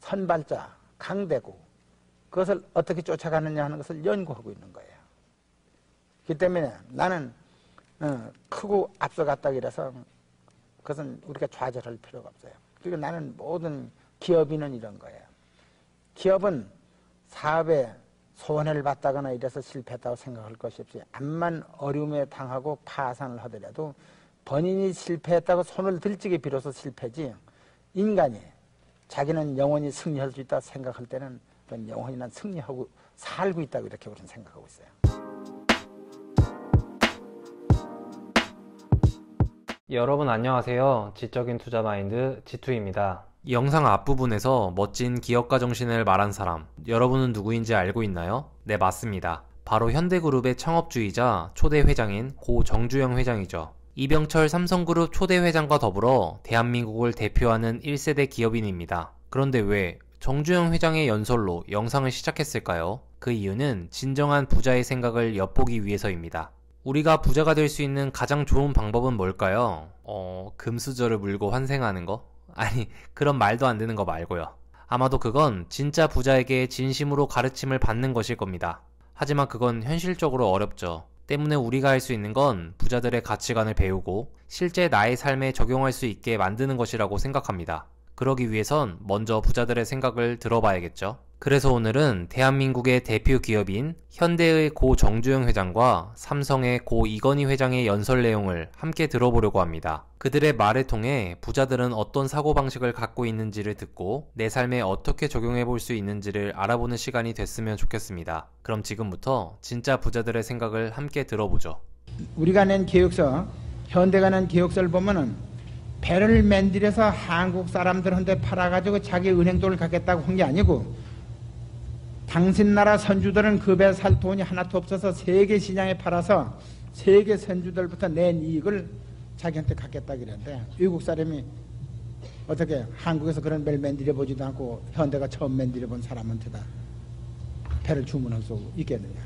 선발자, 강대국, 그것을 어떻게 쫓아가느냐 하는 것을 연구하고 있는 거예요. 그렇기 때문에 나는 크고 앞서갔다 그래서 그것은 우리가 좌절할 필요가 없어요. 그리고 나는 모든 기업인은 이런 거예요. 기업은 사업에 손해를 봤다거나 이래서 실패했다고 생각할 것이 없이 암만 어려움에 당하고 파산을 하더라도 본인이 실패했다고 손을 들찌게 비로소 실패지, 인간이 자기는 영원히 승리할 수 있다고 생각할 때는 그건 영원히 난 승리하고 살고 있다고 이렇게 우리는 생각하고 있어요. 여러분 안녕하세요. 지적인 투자 마인드 지투입니다. 이 영상 앞부분에서 멋진 기업가 정신을 말한 사람, 여러분은 누구인지 알고 있나요? 네, 맞습니다. 바로 현대그룹의 창업주이자 초대 회장인 고 정주영 회장이죠. 이병철 삼성그룹 초대 회장과 더불어 대한민국을 대표하는 1세대 기업인입니다. 그런데 왜 정주영 회장의 연설로 영상을 시작했을까요? 그 이유는 진정한 부자의 생각을 엿보기 위해서입니다. 우리가 부자가 될 수 있는 가장 좋은 방법은 뭘까요? 금수저를 물고 환생하는 거? 아니, 그런 말도 안 되는 거 말고요. 아마도 그건 진짜 부자에게 진심으로 가르침을 받는 것일 겁니다. 하지만 그건 현실적으로 어렵죠. 때문에 우리가 할 수 있는 건 부자들의 가치관을 배우고 실제 나의 삶에 적용할 수 있게 만드는 것이라고 생각합니다. 그러기 위해선 먼저 부자들의 생각을 들어봐야겠죠. 그래서 오늘은 대한민국의 대표 기업인 현대의 고 정주영 회장과 삼성의 고 이건희 회장의 연설 내용을 함께 들어보려고 합니다. 그들의 말을 통해 부자들은 어떤 사고방식을 갖고 있는지를 듣고 내 삶에 어떻게 적용해 볼 수 있는지를 알아보는 시간이 됐으면 좋겠습니다. 그럼 지금부터 진짜 부자들의 생각을 함께 들어보죠. 우리가 낸 계획서, 현대가 낸 계획서를 보면은 배를 만들어서 한국 사람들한테 팔아가지고 자기 은행돈을 갖겠다고 한 게 아니고, 당신 나라 선주들은 그 배 살 돈이 하나도 없어서 세계 시장에 팔아서 세계 선주들부터 낸 이익을 자기한테 갖겠다 그랬는데, 외국 사람이 어떻게 한국에서 그런 배를 만들어 보지도 않고 현대가 처음 만들어 본 사람한테다 배를 주문할 수 있겠느냐.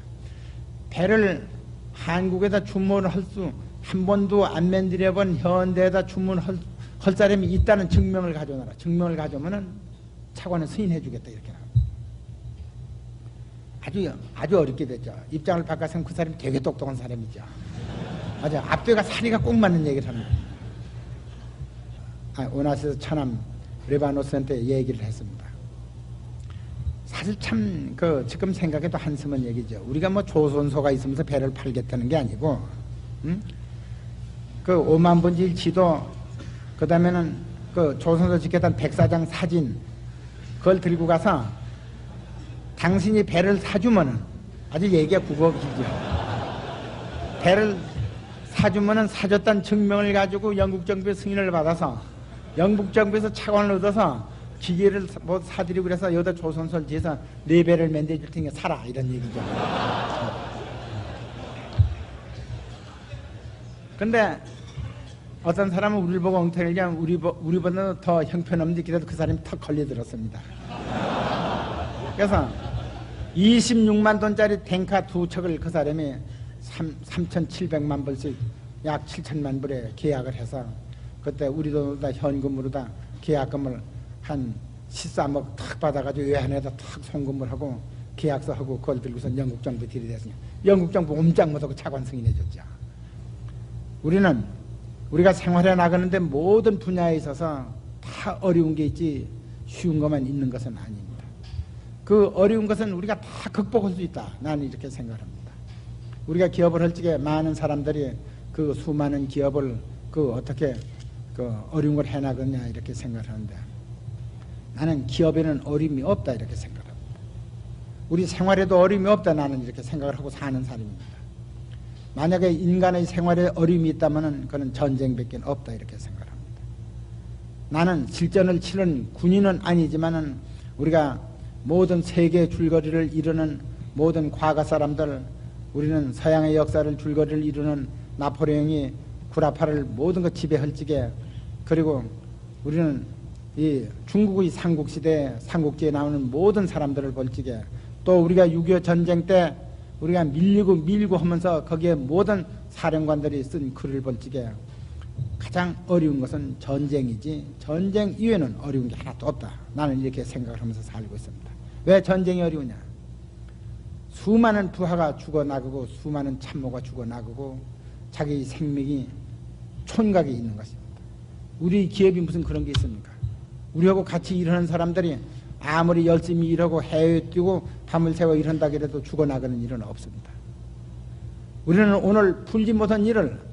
배를 한국에다 주문할 수 한 번도 안 만들어 본 현대에다 주문할 사람이 있다는 증명을 가져오너라. 증명을 가져오면은 차관은 승인해 주겠다 이렇게 나와요. 아주 어렵게 됐죠. 입장을 바꿔서 그 사람이 되게 똑똑한 사람이죠. 맞아. 앞뒤가 사리가 꼭 맞는 얘기를 합니다. 오나시스 차남 레바노스한테 얘기를 했습니다. 사실 참 지금 생각해도 한숨은 얘기죠. 우리가 뭐 조선소가 있으면서 배를 팔겠다는 게 아니고, 그 5만 분지 지도, 그 다음에는 그 조선소 지켰던 백사장 사진, 그걸 들고 가서 당신이 배를 사주면은, 아주 얘기가 국어기죠. 배를 사주면은 사줬다는 증명을 가지고 영국 정부의 승인을 받아서 영국 정부에서 차관을 얻어서 기계를 뭐 사드리고 그래서 여기다 조선소를 지어서 네 배를 만들어줄 테니까 사라, 이런 얘기죠. 근데 어떤 사람은 우리를 보고 엉터리를 하면 우리보다는 더 형편없는데 그래도 그 사람이 턱 걸려들었습니다. 그래서 26만 돈짜리 탱카 두 척을 그 사람이 3,700만 불씩 약 7천만 불에 계약을 해서, 그때 우리 돈으로 다 현금으로 다 계약금을 한 13억 탁 받아가지고 외환에다 탁 송금을 하고 계약서하고 그걸 들고서 영국 정부에 들이댔으니 영국 정부 옴짝 못하고 차관 승인해줬죠. 우리가 생활해 나가는데 모든 분야에 있어서 다 어려운 게 있지 쉬운 것만 있는 것은 아닙니다. 그 어려운 것은 우리가 다 극복할 수 있다, 나는 이렇게 생각합니다. 우리가 기업을 할 적에 많은 사람들이 그 수많은 기업을 어떻게 어려운 걸 해나가느냐 이렇게 생각하는데, 나는 기업에는 어려움이 없다 이렇게 생각합니다. 우리 생활에도 어려움이 없다, 나는 이렇게 생각을 하고 사는 사람입니다. 만약에 인간의 생활에 어려움이 있다면 그는 전쟁밖에 없다 이렇게 생각합니다. 나는 실전을 치는 군인은 아니지만은 우리가 모든 세계 줄거리를 이루는 모든 과거 사람들, 우리는 서양의 역사를 줄거리를 이루는 나폴레옹이 구라파를 모든 것 지배할 적에, 그리고 우리는 이 중국의 삼국시대 삼국지에 나오는 모든 사람들을 볼 적에, 또 우리가 6.25 전쟁 때 우리가 밀고 하면서 거기에 모든 사령관들이 쓴 글을 볼 적에 가장 어려운 것은 전쟁이지 전쟁 이외에는 어려운 게 하나도 없다. 나는 이렇게 생각을 하면서 살고 있습니다. 왜 전쟁이 어려우냐? 수많은 부하가 죽어나가고 수많은 참모가 죽어나가고 자기 생명이 촌각에 있는 것입니다. 우리 기업이 무슨 그런 게 있습니까? 우리하고 같이 일하는 사람들이 아무리 열심히 일하고 해외에 뛰고 밤을 새워 일한다고 해도 죽어나가는 일은 없습니다. 우리는 오늘 풀지 못한 일을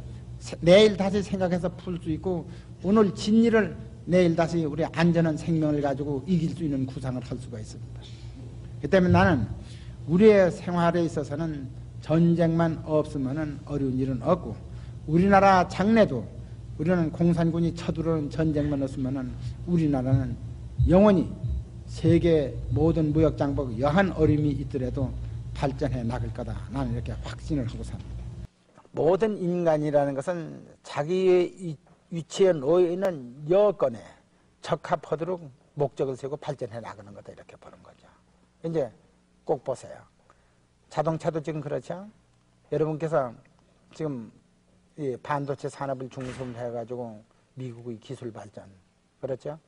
내일 다시 생각해서 풀 수 있고 오늘 진 일을 내일 다시 우리 안전한 생명을 가지고 이길 수 있는 구상을 할 수가 있습니다. 그 때문에 나는 우리의 생활에 있어서는 전쟁만 없으면 어려운 일은 없고 우리나라 장래도 우리는 공산군이 쳐들어오는 전쟁만 없으면 우리나라는 영원히 세계 모든 무역장복 여한 어려움이 있더라도 발전해 나갈 거다. 나는 이렇게 확신을 하고 삽니다. 모든 인간이라는 것은 자기의 위치에 놓여 있는 여건에 적합하도록 목적을 세우고 발전해 나가는 거다. 이렇게 보는 거죠. 이제 꼭 보세요. 자동차도 지금 그렇죠. 여러분께서 지금 이 반도체 산업을 중심으로 해가지고 미국의 기술 발전, 그렇죠?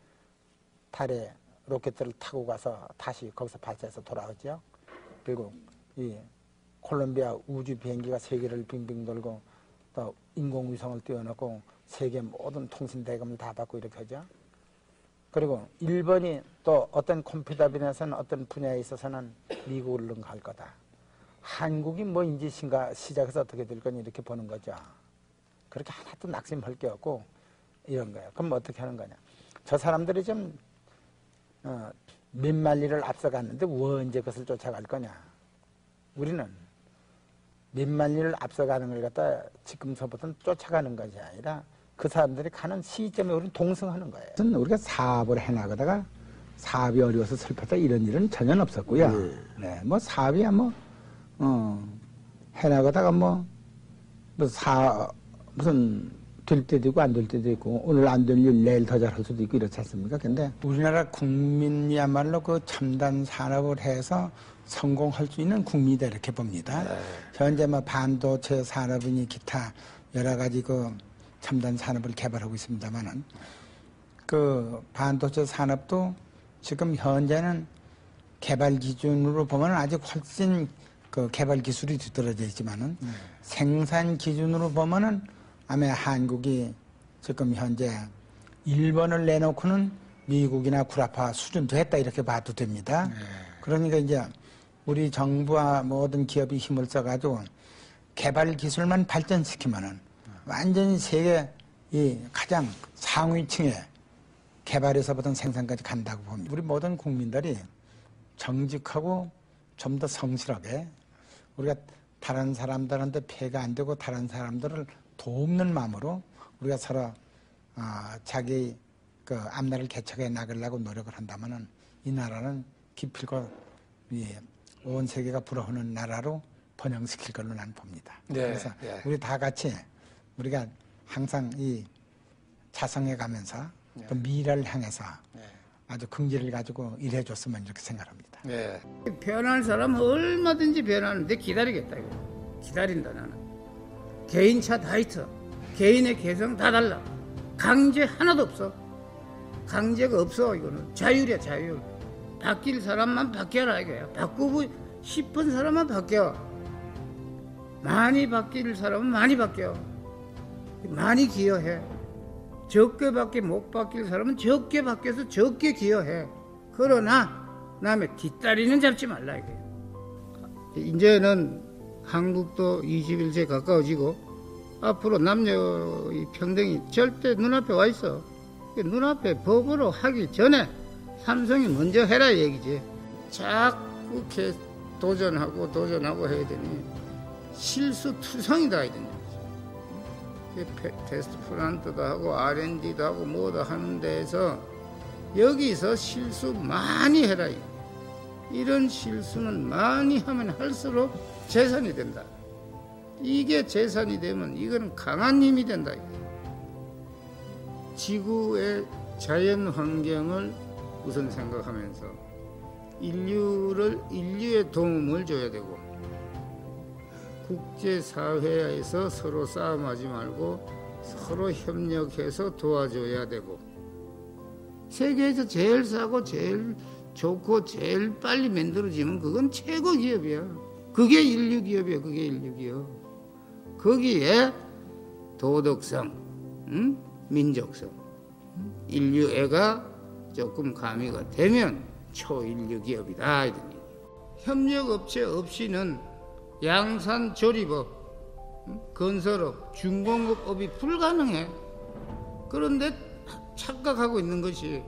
달에 로켓들을 타고 가서 다시 거기서 발사해서 돌아오죠. 그리고 이 콜롬비아 우주 비행기가 세계를 빙빙 돌고 또 인공위성을 띄워놓고 세계 모든 통신 대금을 다 받고 이렇게 하죠. 그리고 일본이 또 어떤 컴퓨터 분야에서는 어떤 분야에 있어서는 미국을 능가할 거다. 한국이 뭐 인지 시작해서 어떻게 될 거니 이렇게 보는 거죠. 그렇게 하나도 낙심할 게 없고 이런 거예요. 그럼 어떻게 하는 거냐? 저 사람들이 좀 몇 만리를 앞서갔는데 언제 그것을 쫓아갈 거냐? 우리는 몇 만리를 앞서가는 걸 갖다 지금서부터는 쫓아가는 것이 아니라 그 사람들이 가는 시점에 우리는 동승하는 거예요. 우리가 사업을 해나가다가 사업이 어려워서 슬펐다 이런 일은 전혀 없었고요. 네, 뭐 사업이야 해나가다가 무슨 될 때도 있고 안 될 때도 있고 오늘 안 될 일 내일 더 잘할 수도 있고 이렇지 않습니까? 근데 우리나라 국민이야말로 그 첨단 산업을 해서 성공할 수 있는 국민이다 이렇게 봅니다. 현재 반도체 산업이니 기타 여러 가지 그 첨단 산업을 개발하고 있습니다만은 그 반도체 산업도 지금 현재는 개발 기준으로 보면 아직 훨씬 그 개발 기술이 뒤떨어져 있지만은 생산 기준으로 보면은 아마 한국이 지금 현재 일본을 내놓고는 미국이나 구라파 수준도 했다 이렇게 봐도 됩니다. 그러니까 이제 우리 정부와 모든 기업이 힘을 써가지고 개발 기술만 발전시키면은 완전히 세계 이 가장 상위층의 개발에서부터 생산까지 간다고 봅니다. 우리 모든 국민들이 정직하고 좀 더 성실하게 우리가 다른 사람들한테 폐가 안 되고 다른 사람들을 돕는 마음으로 우리가 서로 자기 그 앞날을 개척해 나가려고 노력을 한다면은 이 나라는 기필코 온 세계가 부러워하는 나라로 번영시킬 걸로 난 봅니다. 네, 그래서 우리 다 같이 우리가 항상 이 자성해 가면서 또 미래를 향해서 아주 긍지를 가지고 일해줬으면 이렇게 생각합니다. 변할 사람은 얼마든지 변하는데 기다리겠다 이거. 기다린다 나는. 개인차 다 있어. 개인의 개성 다 달라. 강제 하나도 없어. 강제가 없어. 이거는 자율이야 자율. 바뀔 사람만 바뀌어라 이거야. 바꾸고 싶은 사람만 바뀌어. 많이 바뀔 사람은 많이 바뀌어. 많이 기여해. 적게밖에 못 바뀔 사람은 적게 바뀌어서 적게 기여해. 그러나 남의 뒷다리는 잡지 말라 이거예요. 이제는 한국도 21세에 가까워지고 앞으로 남녀의 평등이 절대 눈앞에 와 있어. 눈앞에 법으로 하기 전에 삼성이 먼저 해라 얘기지. 자꾸 이렇게 도전하고 해야 되니 실수투성이다 해야 되냐. 테스트 플란트도 하고 R&D도 하고 뭐도 하는 데에서 여기서 실수 많이 해라. 이런 실수는 많이 하면 할수록 재산이 된다. 이게 재산이 되면 이건 강한 힘이 된다. 지구의 자연 환경을 우선 생각하면서 인류의 도움을 줘야 되고 국제사회에서 서로 싸움하지 말고 서로 협력해서 도와줘야 되고, 세계에서 제일 싸고 제일 좋고 제일 빨리 만들어지면 그건 최고 기업이야. 그게 인류 기업이야. 그게 인류 기업. 거기에 도덕성, 민족성, 인류애가 조금 가미가 되면 초인류 기업이다. 이런 얘기. 협력업체 없이는 양산 조립업, 건설업, 중공업업이 불가능해. 그런데 착각하고 있는 것이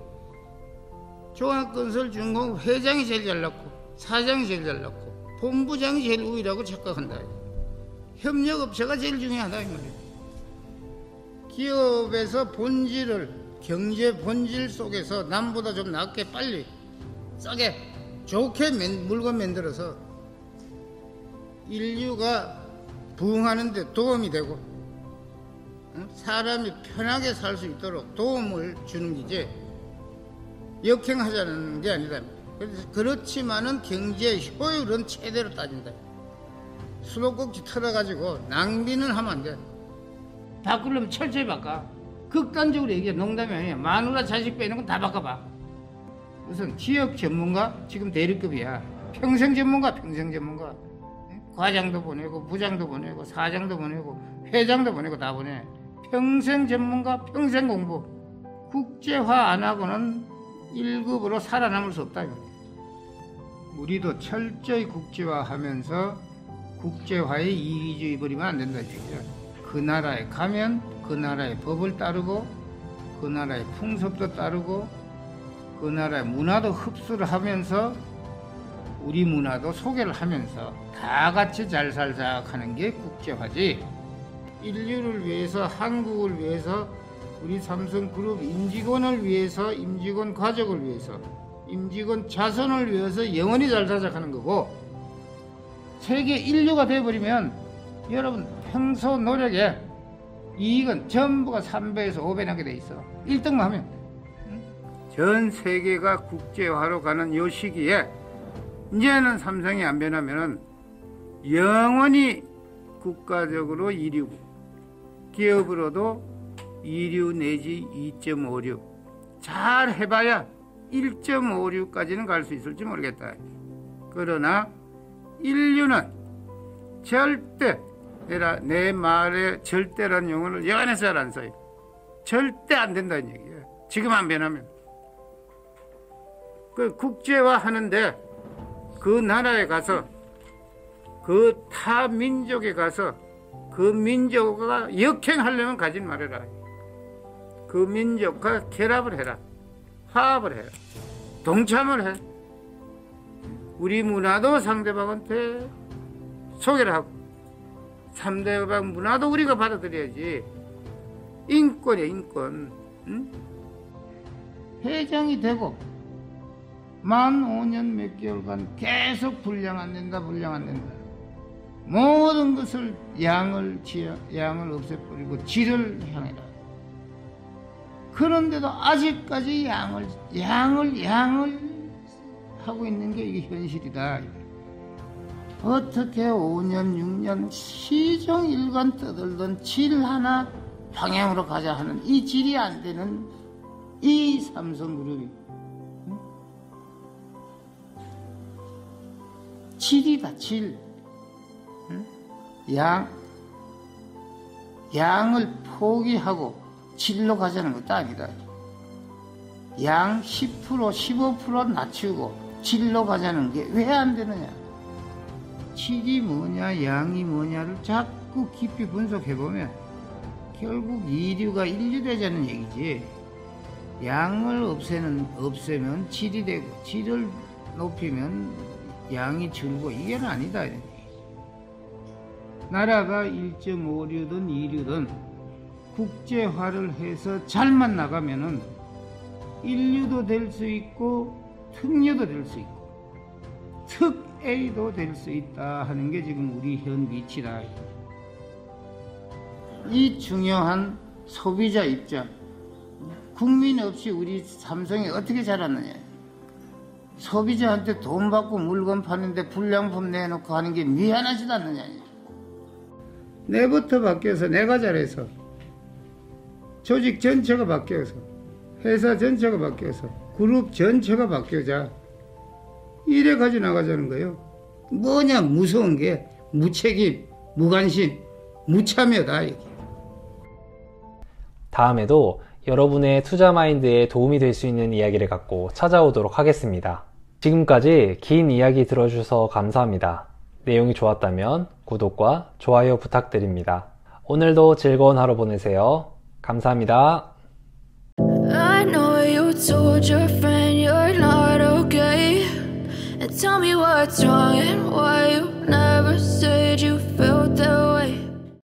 종합건설 중공업 회장이 제일 잘났고 사장이 제일 잘났고 본부장이 제일 우위라고 착각한다. 협력업체가 제일 중요하다 이 말이야. 기업에서 본질을, 경제 본질 속에서 남보다 좀 낫게 빨리 싸게 좋게 물건 만들어서 인류가 부흥하는 데 도움이 되고 사람이 편하게 살 수 있도록 도움을 주는 기지 역행하자는 게 아니다. 그렇지만은 경제 효율은 최대로 따진다. 수도꼭지 털어가지고 낭비는 하면 안 돼. 바꾸려면 철저히 바꿔. 극단적으로 얘기해. 농담이 아니야. 마누라 자식 빼는 건 다 바꿔봐. 우선 지역 전문가 지금 대리급이야. 평생 전문가, 평생 전문가. 과장도 보내고 부장도 보내고 사장도 보내고 회장도 보내고 다 보내. 평생 전문가, 평생 공부. 국제화 안 하고는 1급으로 살아남을 수 없다. 우리도 철저히 국제화하면서 국제화에 이기주의 버리면 안 된다. 그 나라에 가면 그 나라의 법을 따르고 그 나라의 풍습도 따르고 그 나라의 문화도 흡수를 하면서 우리 문화도 소개를 하면서 다 같이 잘 살자 하는 게 국제화지. 인류를 위해서, 한국을 위해서, 우리 삼성그룹 임직원을 위해서, 임직원 가족을 위해서, 임직원 자손을 위해서 영원히 잘 살자 하는 거고, 세계 인류가 돼버리면 여러분 평소 노력에 이익은 전부가 3배에서 5배 나게 돼 있어. 1등만 하면. 전 세계가 국제화로 가는 요 시기에 이제는 삼성이 안 변하면은 영원히 국가적으로 2류, 기업으로도 2류 내지 2.5류. 잘 해봐야 1.5류까지는 갈 수 있을지 모르겠다. 그러나 인류는 절대, 내 말에 절대란 용어를 여간해서 잘 안 써요. 절대 안 된다는 얘기예요. 지금 안 변하면. 그 국제화 하는데 그 나라에 가서 그 타 민족에 가서 그 민족과 역행하려면 가진 말해라. 그 민족과 결합을 해라. 화합을 해라. 동참을 해. 우리 문화도 상대방한테 소개를 하고 상대방 문화도 우리가 받아들여야지. 인권이야, 인권. 응? 회장이 되고 만 5년 몇 개월간 계속 분량 안 된다, 분량 안 된다. 모든 것을 양을 없애버리고 질을 향해라. 그런데도 아직까지 양을 하고 있는 게 이게 현실이다. 어떻게 5년, 6년 시종일관 떠들던 질 하나 방향으로 가자 하는 이 질이 안 되는 이 삼성그룹이 질이다, 질. 양을 포기하고 질로 가자는 것도 아니다. 양 10%, 15% 낮추고 질로 가자는 게 왜 안 되느냐. 질이 뭐냐, 양이 뭐냐를 자꾸 깊이 분석해보면 결국 이류가 인류되자는 얘기지. 양을 없애면 질이 되고 질을 높이면 양이 줄고 이게는 아니다. 나라가 1.5류든 2류든 국제화를 해서 잘만 나가면은 인류도 될 수 있고 특류도 될 수 있고 특A도 될 수 있다 하는 게 지금 우리 현 위치다. 이 중요한 소비자 입장, 국민 없이 우리 삼성이 어떻게 자랐느냐. 소비자한테 돈 받고 물건 파는데 불량품 내놓고 하는 게 미안하지도 않느냐. 내부터 바뀌어서 내가 잘해서 조직 전체가 바뀌어서 회사 전체가 바뀌어서 그룹 전체가 바뀌어자 이래 가져 나가자는 거예요. 뭐냐 무서운 게 무책임, 무관심, 무참여다 이게. 다음에도 여러분의 투자 마인드에 도움이 될 수 있는 이야기를 갖고 찾아오도록 하겠습니다. 지금까지 긴 이야기 들어주셔서 감사합니다. 내용이 좋았다면 구독과 좋아요 부탁드립니다. 오늘도 즐거운 하루 보내세요. 감사합니다. I know you told your friend you're not okay, and tell me what's wrong and why you never said you felt that way.